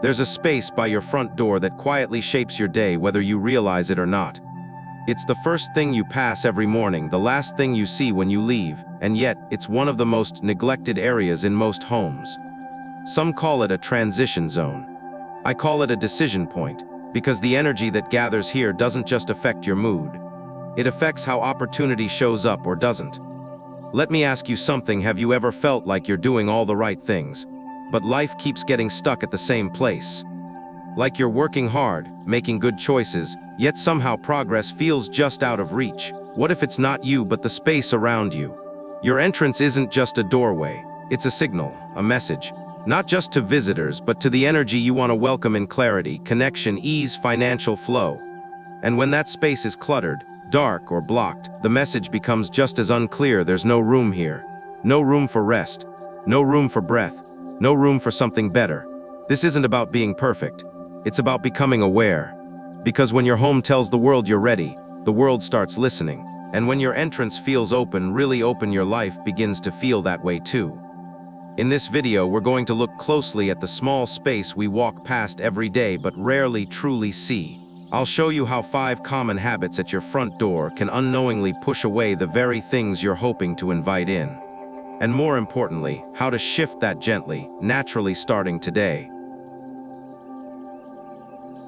There's a space by your front door that quietly shapes your day whether you realize it or not. It's the first thing you pass every morning, the last thing you see when you leave, and yet, it's one of the most neglected areas in most homes. Some call it a transition zone. I call it a decision point, because the energy that gathers here doesn't just affect your mood. It affects how opportunity shows up or doesn't. Let me ask you something: have you ever felt like you're doing all the right things, but life keeps getting stuck at the same place? Like you're working hard, making good choices, yet somehow progress feels just out of reach. What if it's not you but the space around you? Your entrance isn't just a doorway, it's a signal, a message. Not just to visitors, but to the energy you want to welcome in clarity, connection, ease, financial flow. And when that space is cluttered, dark, or blocked, the message becomes just as unclear. There's no room here. No room for rest. No room for breath. No room for something better. This isn't about being perfect. It's about becoming aware. Because when your home tells the world you're ready, the world starts listening. And when your entrance feels open, really open, your life begins to feel that way too. In this video, we're going to look closely at the small space we walk past every day but rarely truly see. I'll show you how 5 common habits at your front door can unknowingly push away the very things you're hoping to invite in. And more importantly, how to shift that gently, naturally, starting today.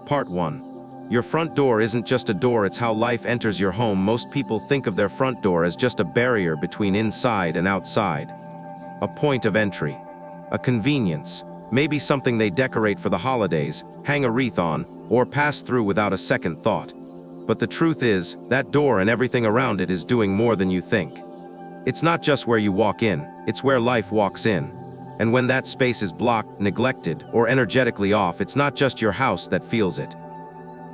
Part 1. Your front door isn't just a door, it's how life enters your home. Most people think of their front door as just a barrier between inside and outside. A point of entry, a convenience, maybe something they decorate for the holidays, hang a wreath on, or pass through without a second thought. But the truth is, that door and everything around it is doing more than you think. It's not just where you walk in, it's where life walks in. And when that space is blocked, neglected, or energetically off, it's not just your house that feels it.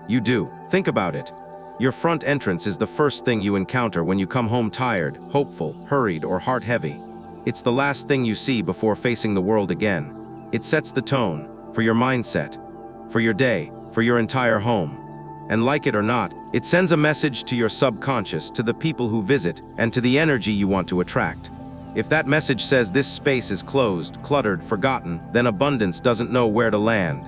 You do. Think about it. Your front entrance is the first thing you encounter when you come home tired, hopeful, hurried, or heart-heavy. It's the last thing you see before facing the world again. It sets the tone for your mindset, for your day, for your entire home. And like it or not, it sends a message to your subconscious, to the people who visit, and to the energy you want to attract. If that message says this space is closed, cluttered, forgotten, then abundance doesn't know where to land.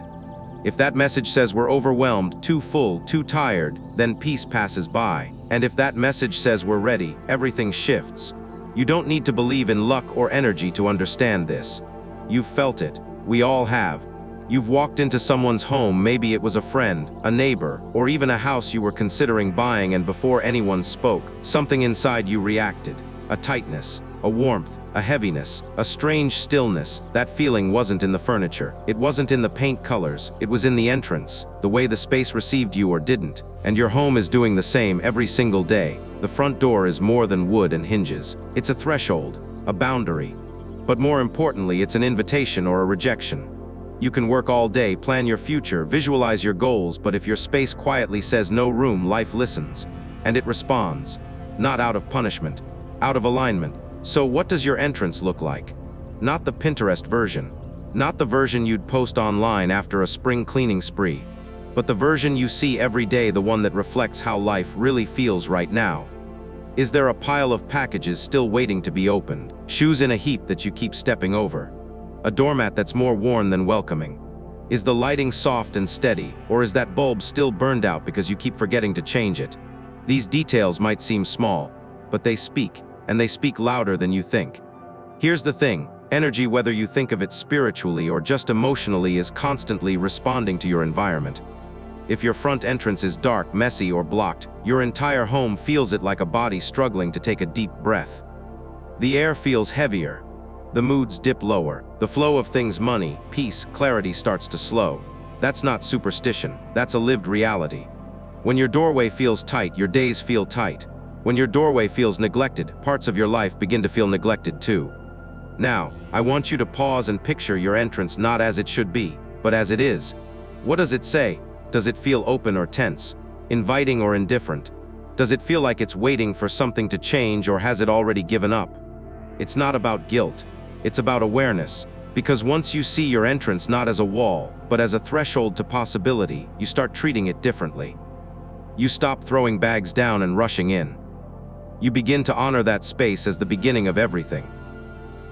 If that message says we're overwhelmed, too full, too tired, then peace passes by. And if that message says we're ready, everything shifts. You don't need to believe in luck or energy to understand this. You've felt it. We all have. You've walked into someone's home, maybe it was a friend, a neighbor, or even a house you were considering buying, and before anyone spoke, something inside you reacted. A tightness, a warmth, a heaviness, a strange stillness. That feeling wasn't in the furniture. It wasn't in the paint colors. It was in the entrance, the way the space received you or didn't. And your home is doing the same every single day. The front door is more than wood and hinges. It's a threshold, a boundary. But more importantly, it's an invitation or a rejection. You can work all day, plan your future, visualize your goals, but if your space quietly says no room, life listens. And it responds. Not out of punishment, out of alignment. So what does your entrance look like? Not the Pinterest version. Not the version you'd post online after a spring cleaning spree. But the version you see every day, the one that reflects how life really feels right now. Is there a pile of packages still waiting to be opened? Shoes in a heap that you keep stepping over? A doormat that's more worn than welcoming? Is the lighting soft and steady, or is that bulb still burned out because you keep forgetting to change it? These details might seem small, but they speak, and they speak louder than you think. Here's the thing, energy, whether you think of it spiritually or just emotionally, is constantly responding to your environment. If your front entrance is dark, messy, or blocked, your entire home feels it, like a body struggling to take a deep breath. The air feels heavier. The moods dip lower. The flow of things, money, peace, clarity, starts to slow. That's not superstition. That's a lived reality. When your doorway feels tight, your days feel tight. When your doorway feels neglected, parts of your life begin to feel neglected too. Now, I want you to pause and picture your entrance not as it should be, but as it is. What does it say? Does it feel open or tense? Inviting or indifferent? Does it feel like it's waiting for something to change, or has it already given up? It's not about guilt. It's about awareness. Because once you see your entrance not as a wall, but as a threshold to possibility, you start treating it differently. You stop throwing bags down and rushing in. You begin to honor that space as the beginning of everything.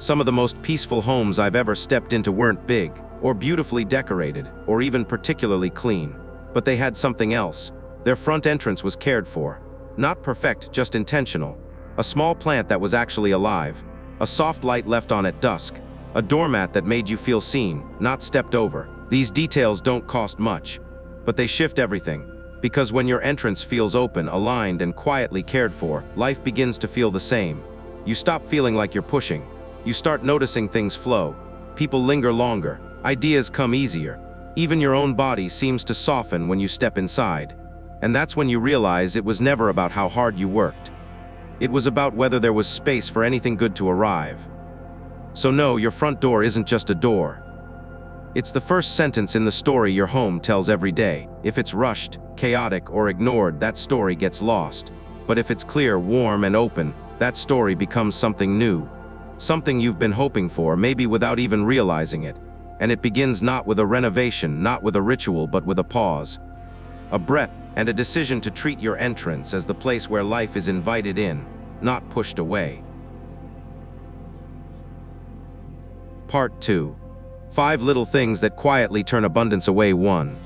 Some of the most peaceful homes I've ever stepped into weren't big, or beautifully decorated, or even particularly clean. But they had something else. Their front entrance was cared for. Not perfect, just intentional. A small plant that was actually alive. A soft light left on at dusk. A doormat that made you feel seen, not stepped over. These details don't cost much, but they shift everything. Because when your entrance feels open, aligned, and quietly cared for, life begins to feel the same. You stop feeling like you're pushing. You start noticing things flow. People linger longer. Ideas come easier. Even your own body seems to soften when you step inside. And that's when you realize it was never about how hard you worked. It was about whether there was space for anything good to arrive. So no, your front door isn't just a door. It's the first sentence in the story your home tells every day. If it's rushed, chaotic, or ignored, that story gets lost. But if it's clear, warm, and open, that story becomes something new. Something you've been hoping for, maybe without even realizing it. And it begins not with a renovation, not with a ritual, but with a pause. A breath, and a decision to treat your entrance as the place where life is invited in, not pushed away. Part 2. 5 little things that quietly turn abundance away. 1.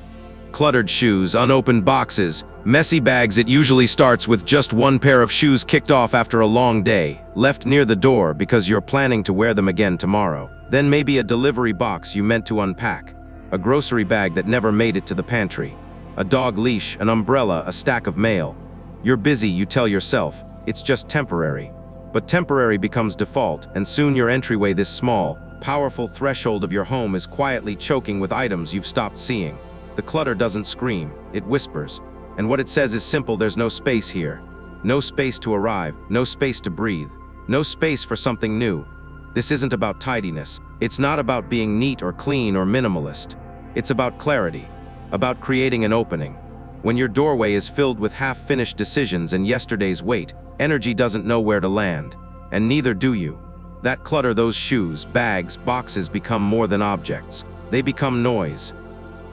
Cluttered shoes, unopened boxes, messy bags. It usually starts with just one pair of shoes kicked off after a long day, left near the door because you're planning to wear them again tomorrow. Then maybe a delivery box you meant to unpack, a grocery bag that never made it to the pantry, a dog leash, an umbrella, a stack of mail. You're busy, you tell yourself, it's just temporary. But temporary becomes default, and soon your entryway, this small, powerful threshold of your home, is quietly choking with items you've stopped seeing. The clutter doesn't scream, it whispers. And what it says is simple: there's no space here. No space to arrive, no space to breathe, no space for something new. This isn't about tidiness. It's not about being neat or clean or minimalist. It's about clarity, about creating an opening. When your doorway is filled with half-finished decisions and yesterday's weight, energy doesn't know where to land, and neither do you. That clutter, those shoes, bags, boxes, become more than objects. They become noise.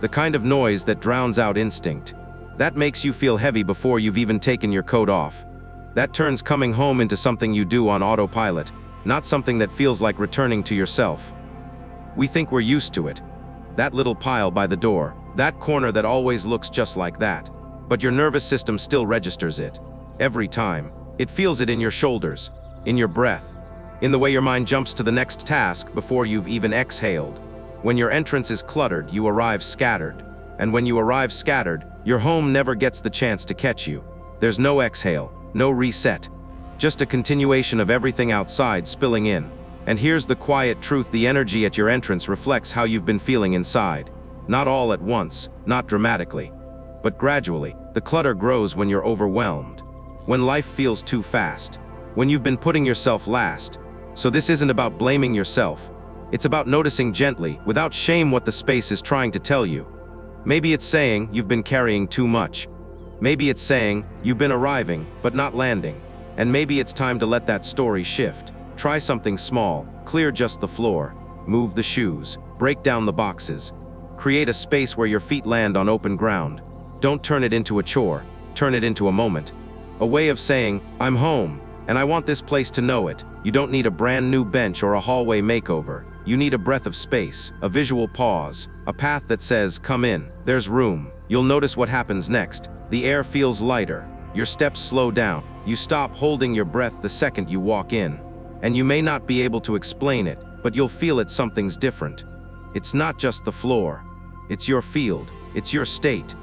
The kind of noise that drowns out instinct. That makes you feel heavy before you've even taken your coat off. That turns coming home into something you do on autopilot, not something that feels like returning to yourself. We think we're used to it. That little pile by the door, that corner that always looks just like that. But your nervous system still registers it. Every time. It feels it in your shoulders, in your breath, in the way your mind jumps to the next task before you've even exhaled. When your entrance is cluttered, you arrive scattered. And when you arrive scattered, your home never gets the chance to catch you. There's no exhale, no reset. Just a continuation of everything outside spilling in. And here's the quiet truth: the energy at your entrance reflects how you've been feeling inside. Not all at once, not dramatically, but gradually. The clutter grows when you're overwhelmed, when life feels too fast, when you've been putting yourself last. So this isn't about blaming yourself. It's about noticing gently, without shame, what the space is trying to tell you. Maybe it's saying you've been carrying too much. Maybe it's saying you've been arriving, but not landing. And maybe it's time to let that story shift. Try something small, clear just the floor, move the shoes, break down the boxes. Create a space where your feet land on open ground. Don't turn it into a chore, turn it into a moment. A way of saying, I'm home, and I want this place to know it. You don't need a brand new bench or a hallway makeover. You need a breath of space, a visual pause, a path that says, come in, there's room. You'll notice what happens next. The air feels lighter, your steps slow down, you stop holding your breath the second you walk in. And you may not be able to explain it, but you'll feel it. Something's different. It's not just the floor. It's your field. It's your state.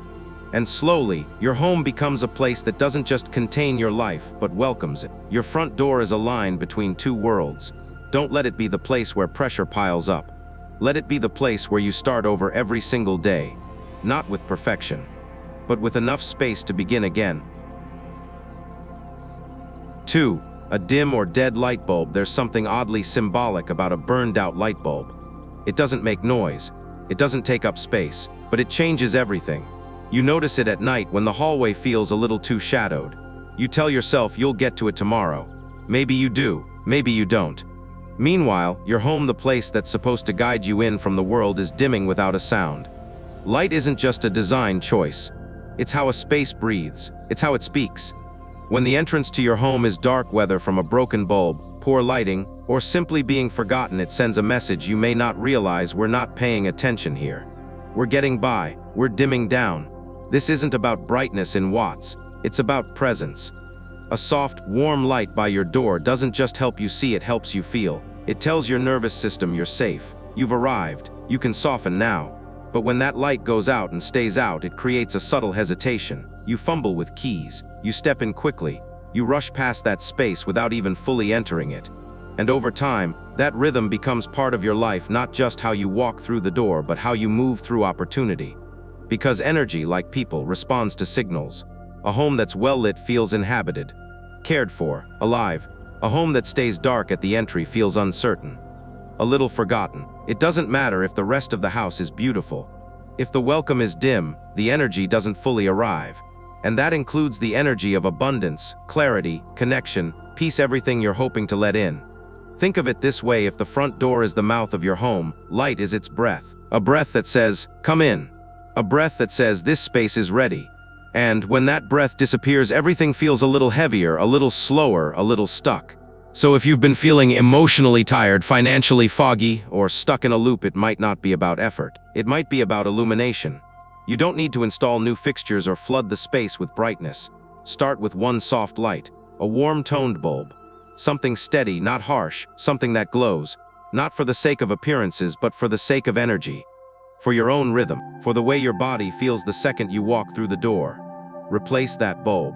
And slowly, your home becomes a place that doesn't just contain your life, but welcomes it. Your front door is a line between two worlds. Don't let it be the place where pressure piles up. Let it be the place where you start over every single day. Not with perfection, but with enough space to begin again. 2. A dim or dead light bulb. There's something oddly symbolic about a burned-out light bulb. It doesn't make noise. It doesn't take up space, but it changes everything. You notice it at night when the hallway feels a little too shadowed. You tell yourself you'll get to it tomorrow. Maybe you do, maybe you don't. Meanwhile, your home, the place that's supposed to guide you in from the world, is dimming without a sound. Light isn't just a design choice. It's how a space breathes. It's how it speaks. When the entrance to your home is dark, whether from a broken bulb, poor lighting, or simply being forgotten, it sends a message you may not realize: we're not paying attention here. We're getting by, we're dimming down. This isn't about brightness in watts, it's about presence. A soft, warm light by your door doesn't just help you see, it helps you feel. It tells your nervous system you're safe, you've arrived, you can soften now. But when that light goes out and stays out, it creates a subtle hesitation. You fumble with keys, you step in quickly, you rush past that space without even fully entering it. And over time, that rhythm becomes part of your life, not just how you walk through the door, but how you move through opportunity. Because energy, like people, responds to signals. A home that's well lit feels inhabited, cared for, alive. A home that stays dark at the entry feels uncertain, a little forgotten. It doesn't matter if the rest of the house is beautiful. If the welcome is dim, the energy doesn't fully arrive. And that includes the energy of abundance, clarity, connection, peace, everything you're hoping to let in. Think of it this way: if the front door is the mouth of your home, light is its breath. A breath that says, "Come in." A breath that says, "This space is ready." And when that breath disappears, everything feels a little heavier, a little slower, a little stuck. So if you've been feeling emotionally tired, financially foggy, or stuck in a loop, it might not be about effort. It might be about illumination. You don't need to install new fixtures or flood the space with brightness. Start with one soft light, a warm-toned bulb. Something steady, not harsh, something that glows, not for the sake of appearances, but for the sake of energy. For your own rhythm, for the way your body feels the second you walk through the door. Replace that bulb.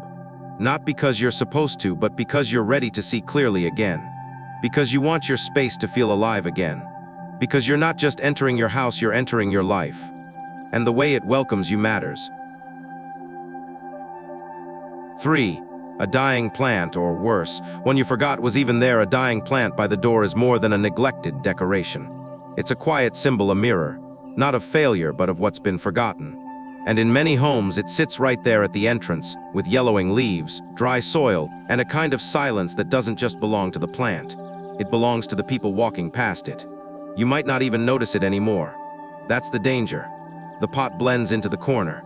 Not because you're supposed to, but because you're ready to see clearly again. Because you want your space to feel alive again. Because you're not just entering your house, you're entering your life. And the way it welcomes you matters. 3. A dying plant, or worse, one you forgot was even there. A dying plant by the door is more than a neglected decoration. It's a quiet symbol, a mirror, not of failure, but of what's been forgotten. And in many homes, it sits right there at the entrance, with yellowing leaves, dry soil, and a kind of silence that doesn't just belong to the plant. It belongs to the people walking past it. You might not even notice it anymore. That's the danger. The pot blends into the corner.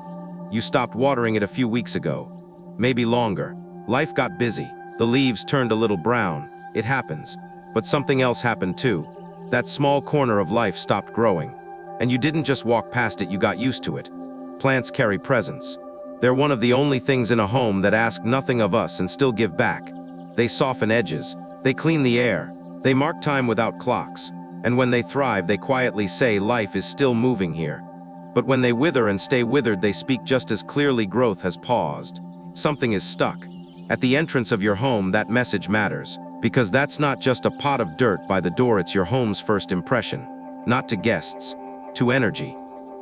You stopped watering it a few weeks ago, maybe longer. Life got busy. The leaves turned a little brown. It happens. But something else happened too. That small corner of life stopped growing. And you didn't just walk past it, you got used to it. Plants carry presence. They're one of the only things in a home that ask nothing of us and still give back. They soften edges. They clean the air. They mark time without clocks. And when they thrive, they quietly say, life is still moving here. But when they wither and stay withered, they speak just as clearly: growth has paused. Something is stuck. At the entrance of your home, that message matters. Because that's not just a pot of dirt by the door, it's your home's first impression. Not to guests, to energy,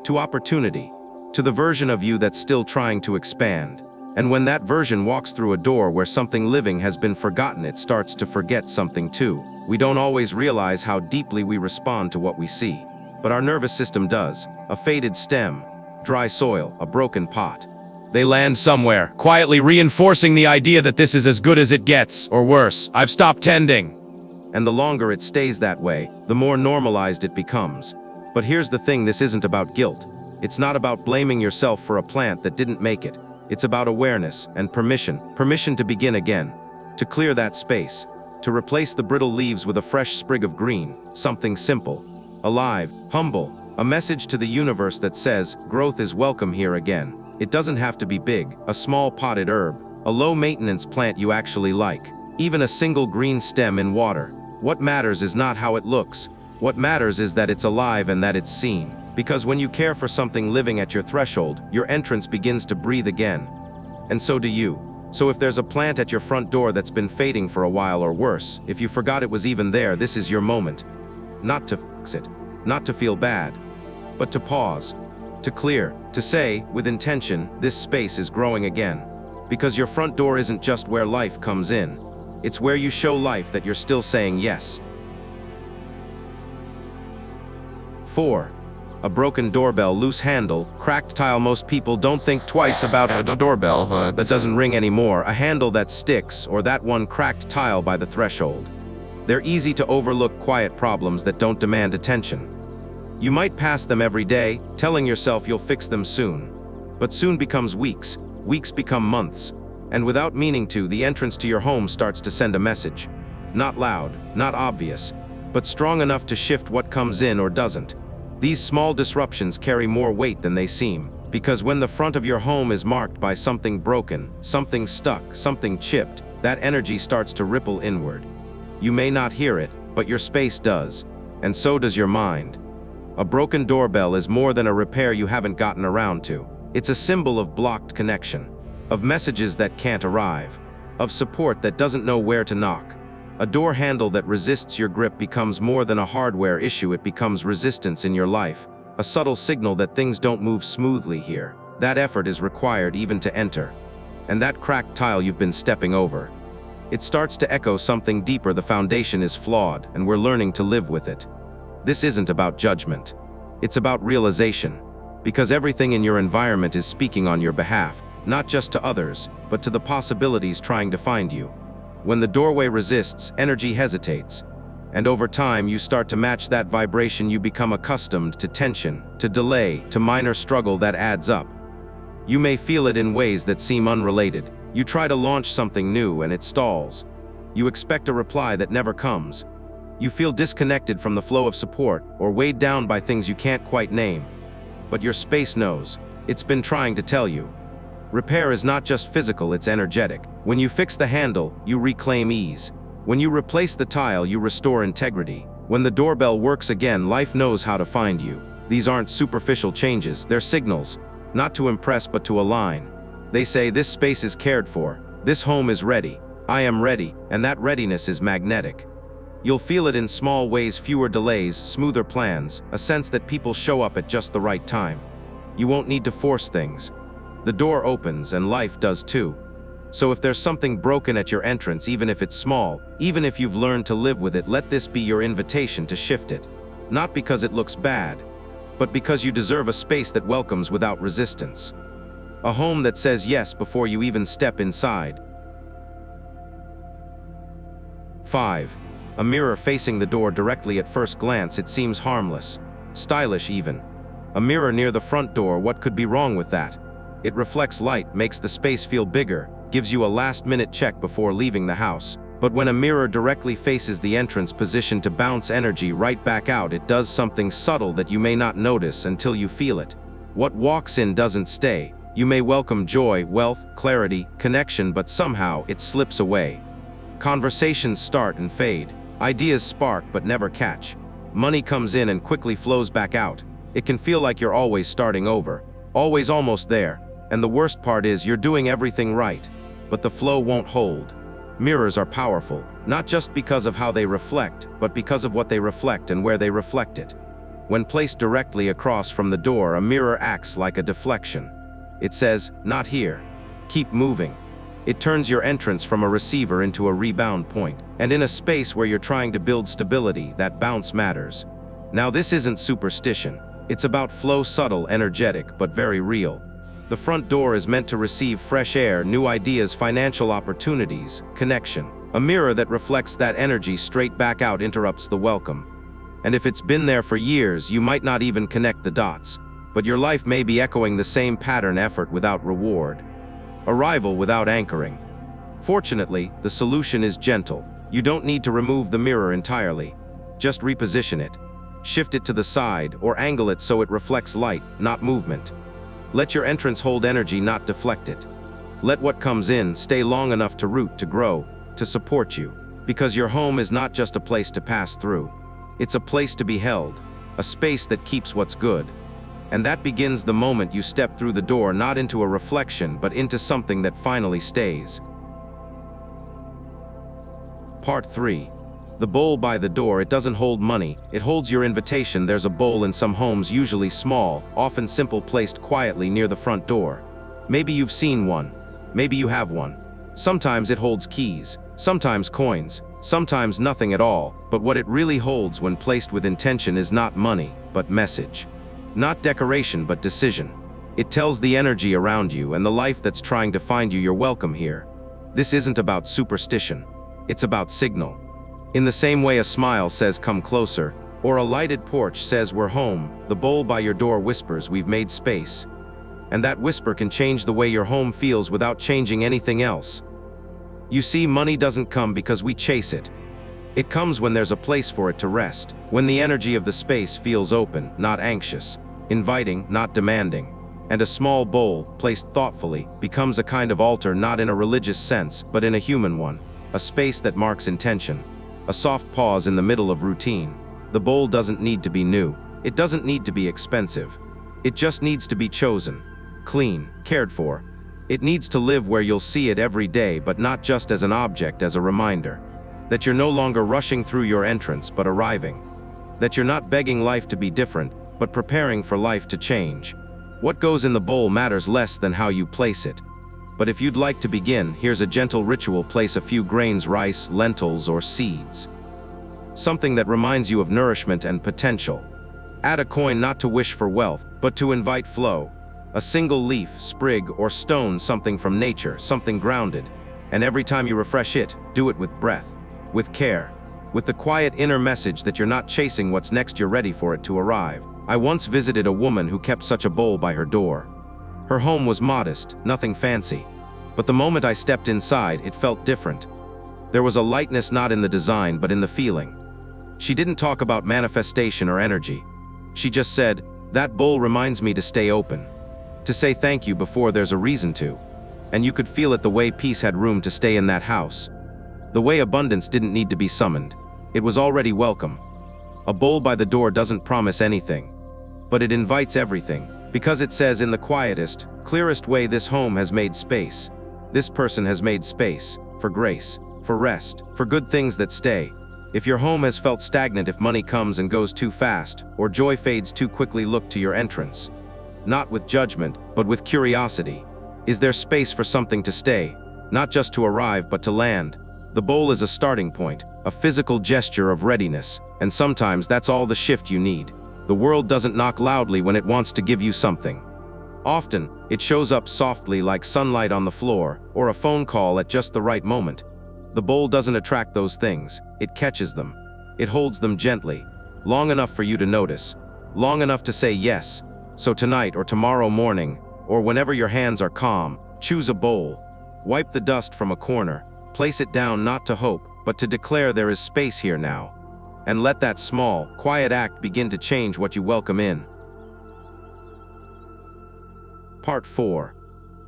to opportunity, to the version of you that's still trying to expand. And when that version walks through a door where something living has been forgotten, it starts to forget something too. We don't always realize how deeply we respond to what we see. But our nervous system does. A faded stem, dry soil, a broken pot. They land somewhere, quietly reinforcing the idea that this is as good as it gets, or worse, I've stopped tending. And the longer it stays that way, the more normalized it becomes. But here's the thing: this isn't about guilt. It's not about blaming yourself for a plant that didn't make it. It's about awareness and permission. Permission to begin again, to clear that space, to replace the brittle leaves with a fresh sprig of green, something simple, alive, humble, a message to the universe that says, growth is welcome here again. It doesn't have to be big, a small potted herb, a low-maintenance plant you actually like, even a single green stem in water. What matters is not how it looks. What matters is that it's alive and that it's seen. Because when you care for something living at your threshold, your entrance begins to breathe again. And so do you. So if there's a plant at your front door that's been fading for a while, or worse, if you forgot it was even there, this is your moment. Not to fix it, not to feel bad, but to pause, to clear, to say, with intention, this space is growing again. Because your front door isn't just where life comes in. It's where you show life that you're still saying yes. 4. A broken doorbell, loose handle, cracked tile. Most people don't think twice about a doorbell that doesn't ring anymore, a handle that sticks, or that one cracked tile by the threshold. They're easy to overlook, quiet problems that don't demand attention. You might pass them every day, telling yourself you'll fix them soon. But soon becomes weeks, weeks become months, and without meaning to, the entrance to your home starts to send a message. Not loud, not obvious, but strong enough to shift what comes in or doesn't. These small disruptions carry more weight than they seem, because when the front of your home is marked by something broken, something stuck, something chipped, that energy starts to ripple inward. You may not hear it, but your space does, and so does your mind. A broken doorbell is more than a repair you haven't gotten around to. It's a symbol of blocked connection, of messages that can't arrive, of support that doesn't know where to knock. A door handle that resists your grip becomes more than a hardware issue, it becomes resistance in your life, a subtle signal that things don't move smoothly here. That effort is required even to enter. And that cracked tile you've been stepping over. It starts to echo something deeper. The foundation is flawed, and we're learning to live with it. This isn't about judgment. It's about realization. Because everything in your environment is speaking on your behalf, not just to others, but to the possibilities trying to find you. When the doorway resists, energy hesitates. And over time, you start to match that vibration. You become accustomed to tension, to delay, to minor struggle that adds up. You may feel it in ways that seem unrelated. You try to launch something new and it stalls. You expect a reply that never comes. You feel disconnected from the flow of support, or weighed down by things you can't quite name. But your space knows. It's been trying to tell you. Repair is not just physical, it's energetic. When you fix the handle, you reclaim ease. When you replace the tile, you restore integrity. When the doorbell works again, life knows how to find you. These aren't superficial changes, they're signals. Not to impress, but to align. They say, this space is cared for. This home is ready. I am ready, and that readiness is magnetic. You'll feel it in small ways: fewer delays, smoother plans, a sense that people show up at just the right time. You won't need to force things. The door opens and life does too. So if there's something broken at your entrance, even if it's small, even if you've learned to live with it, let this be your invitation to shift it. Not because it looks bad, but because you deserve a space that welcomes without resistance. A home that says yes before you even step inside. 5. A mirror facing the door directly. At first glance, it seems harmless, stylish even. A mirror near the front door, what could be wrong with that? It reflects light, makes the space feel bigger, gives you a last-minute check before leaving the house. But when a mirror directly faces the entrance, positioned to bounce energy right back out, it does something subtle that you may not notice until you feel it. What walks in doesn't stay. You may welcome joy, wealth, clarity, connection, but somehow it slips away. Conversations start and fade. Ideas spark but never catch. Money comes in and quickly flows back out. It can feel like you're always starting over, always almost there. And the worst part is, you're doing everything right, but the flow won't hold. Mirrors are powerful, not just because of how they reflect, but because of what they reflect and where they reflect it. When placed directly across from the door, a mirror acts like a deflection. It says, not here. Keep moving. It turns your entrance from a receiver into a rebound point. And in a space where you're trying to build stability, that bounce matters. Now, this isn't superstition. It's about flow, subtle, energetic, but very real. The front door is meant to receive fresh air, new ideas, financial opportunities, connection. A mirror that reflects that energy straight back out interrupts the welcome. And if it's been there for years, you might not even connect the dots. But your life may be echoing the same pattern: effort without reward, arrival without anchoring. Fortunately, the solution is gentle. You don't need to remove the mirror entirely. Just reposition it. Shift it to the side, or angle it so it reflects light, not movement. Let your entrance hold energy, not deflect it. Let what comes in stay long enough to root, to grow, to support you. Because your home is not just a place to pass through. It's a place to be held, a space that keeps what's good. And that begins the moment you step through the door, not into a reflection, but into something that finally stays. Part 3. The bowl by the door. It doesn't hold money, it holds your invitation. There's a bowl in some homes, usually small, often simple, placed quietly near the front door. Maybe you've seen one. Maybe you have one. Sometimes it holds keys, sometimes coins, sometimes nothing at all. But what it really holds when placed with intention is not money, but message. Not decoration, but decision. It tells the energy around you and the life that's trying to find you, you're welcome here. This isn't about superstition. It's about signal. In the same way a smile says, come closer, or a lighted porch says, we're home, the bowl by your door whispers, we've made space. And that whisper can change the way your home feels without changing anything else. You see, money doesn't come because we chase it. It comes when there's a place for it to rest, when the energy of the space feels open, not anxious, inviting, not demanding. And a small bowl, placed thoughtfully, becomes a kind of altar not in a religious sense, but in a human one. A space that marks intention. A soft pause in the middle of routine. The bowl doesn't need to be new. It doesn't need to be expensive. It just needs to be chosen. Clean, cared for. It needs to live where you'll see it every day, but not just as an object, as a reminder. That you're no longer rushing through your entrance, but arriving. That you're not begging life to be different, but preparing for life to change. What goes in the bowl matters less than how you place it. But if you'd like to begin, here's a gentle ritual. Place a few grains, rice, lentils, or seeds. Something that reminds you of nourishment and potential. Add a coin, not to wish for wealth, but to invite flow. A single leaf, sprig, or stone, something from nature, something grounded. And every time you refresh it, do it with breath, with care, with the quiet inner message that you're not chasing what's next, you're ready for it to arrive. I once visited a woman who kept such a bowl by her door. Her home was modest, nothing fancy. But the moment I stepped inside, it felt different. There was a lightness not in the design, but in the feeling. She didn't talk about manifestation or energy. She just said, "That bowl reminds me to stay open. To say thank you before there's a reason to." And you could feel it, the way peace had room to stay in that house. The way abundance didn't need to be summoned. It was already welcome. A bowl by the door doesn't promise anything, but it invites everything, because it says in the quietest, clearest way, this home has made space. This person has made space for grace, for rest, for good things that stay. If your home has felt stagnant, if money comes and goes too fast, or joy fades too quickly, look to your entrance. Not with judgment, but with curiosity. Is there space for something to stay? Not just to arrive, but to land. The bowl is a starting point, a physical gesture of readiness, and sometimes that's all the shift you need. The world doesn't knock loudly when it wants to give you something. Often, it shows up softly, like sunlight on the floor, or a phone call at just the right moment. The bowl doesn't attract those things, it catches them. It holds them gently, long enough for you to notice, long enough to say yes. So tonight or tomorrow morning, or whenever your hands are calm, choose a bowl. Wipe the dust from a corner, place it down, not to hope, but to declare there is space here now. And let that small, quiet act begin to change what you welcome in. Part 4.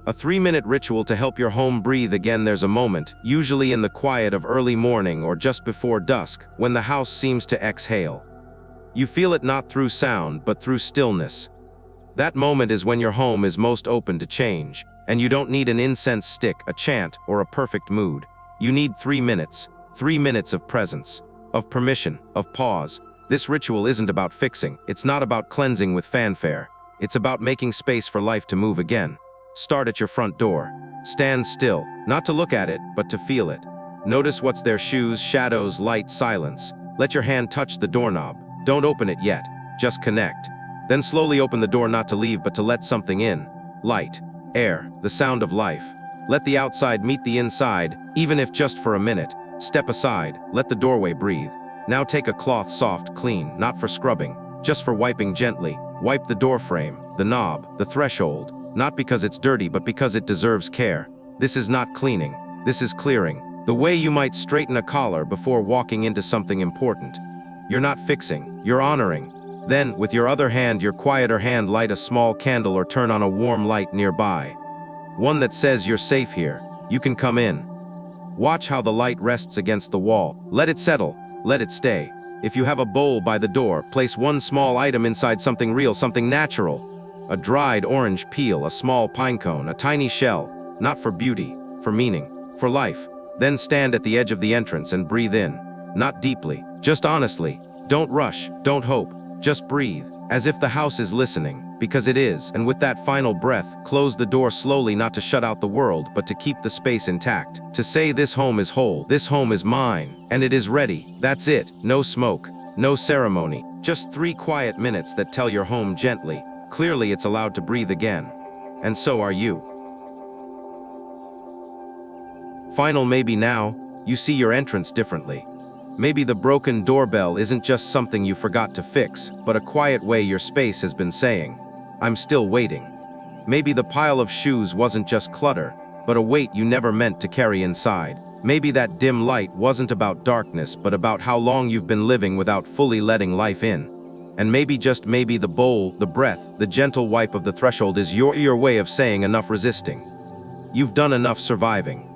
A 3-minute ritual to help your home breathe again. There's a moment, usually in the quiet of early morning or just before dusk, when the house seems to exhale. You feel it not through sound, but through stillness. That moment is when your home is most open to change, and you don't need an incense stick, a chant, or a perfect mood. You need 3 minutes, 3 minutes of presence, of permission, of pause. This ritual isn't about fixing, it's not about cleansing with fanfare. It's about making space for life to move again. Start at your front door. Stand still, not to look at it, but to feel it. Notice what's there: shoes, shadows, light, silence. Let your hand touch the doorknob. Don't open it yet, just connect. Then slowly open the door, not to leave, but to let something in. Light, air, the sound of life. Let the outside meet the inside, even if just for a minute. Step aside, let the doorway breathe. Now take a cloth, soft, clean, not for scrubbing, just for wiping gently. Wipe the door frame, the knob, the threshold, not because it's dirty, but because it deserves care. This is not cleaning, this is clearing. The way you might straighten a collar before walking into something important. You're not fixing, you're honoring. Then, with your other hand, your quieter hand, light a small candle or turn on a warm light nearby. One that says you're safe here, you can come in. Watch how the light rests against the wall. Let it settle, let it stay. If you have a bowl by the door, place one small item inside, something real, something natural. A dried orange peel, a small pine cone, a tiny shell, not for beauty, for meaning, for life. Then stand at the edge of the entrance and breathe in. Not deeply, just honestly. Don't rush, don't hope, just breathe, as if the house is listening, because it is. And with that final breath, close the door slowly, not to shut out the world, but to keep the space intact. To say, this home is whole, this home is mine, and it is ready. That's it. No smoke, no ceremony. Just 3 quiet minutes that tell your home gently, clearly it's allowed to breathe again. And so are you. Final maybe now, you see your entrance differently. Maybe the broken doorbell isn't just something you forgot to fix, but a quiet way your space has been saying, "I'm still waiting." Maybe the pile of shoes wasn't just clutter, but a weight you never meant to carry inside. Maybe that dim light wasn't about darkness, but about how long you've been living without fully letting life in. And maybe, just maybe, the bowl, the breath, the gentle wipe of the threshold is your way of saying enough resisting. You've done enough surviving.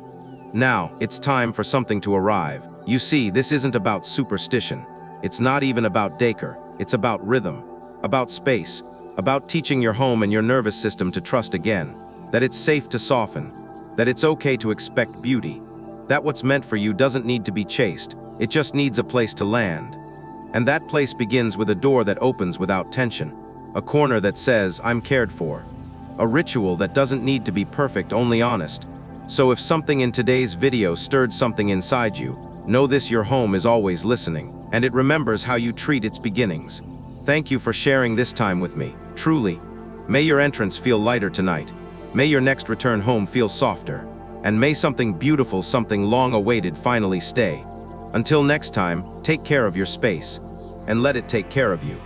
Now, it's time for something to arrive. You see, this isn't about superstition. It's not even about decor. It's about rhythm, about space, about teaching your home and your nervous system to trust again, that it's safe to soften, that it's okay to expect beauty, that what's meant for you doesn't need to be chased, it just needs a place to land. And that place begins with a door that opens without tension, a corner that says, "I'm cared for," a ritual that doesn't need to be perfect, only honest. So if something in today's video stirred something inside you, know this: your home is always listening, and it remembers how you treat its beginnings. Thank you for sharing this time with me. Truly, may your entrance feel lighter tonight. May your next return home feel softer. And may something beautiful, something long awaited, finally stay. Until next time, take care of your space, and let it take care of you.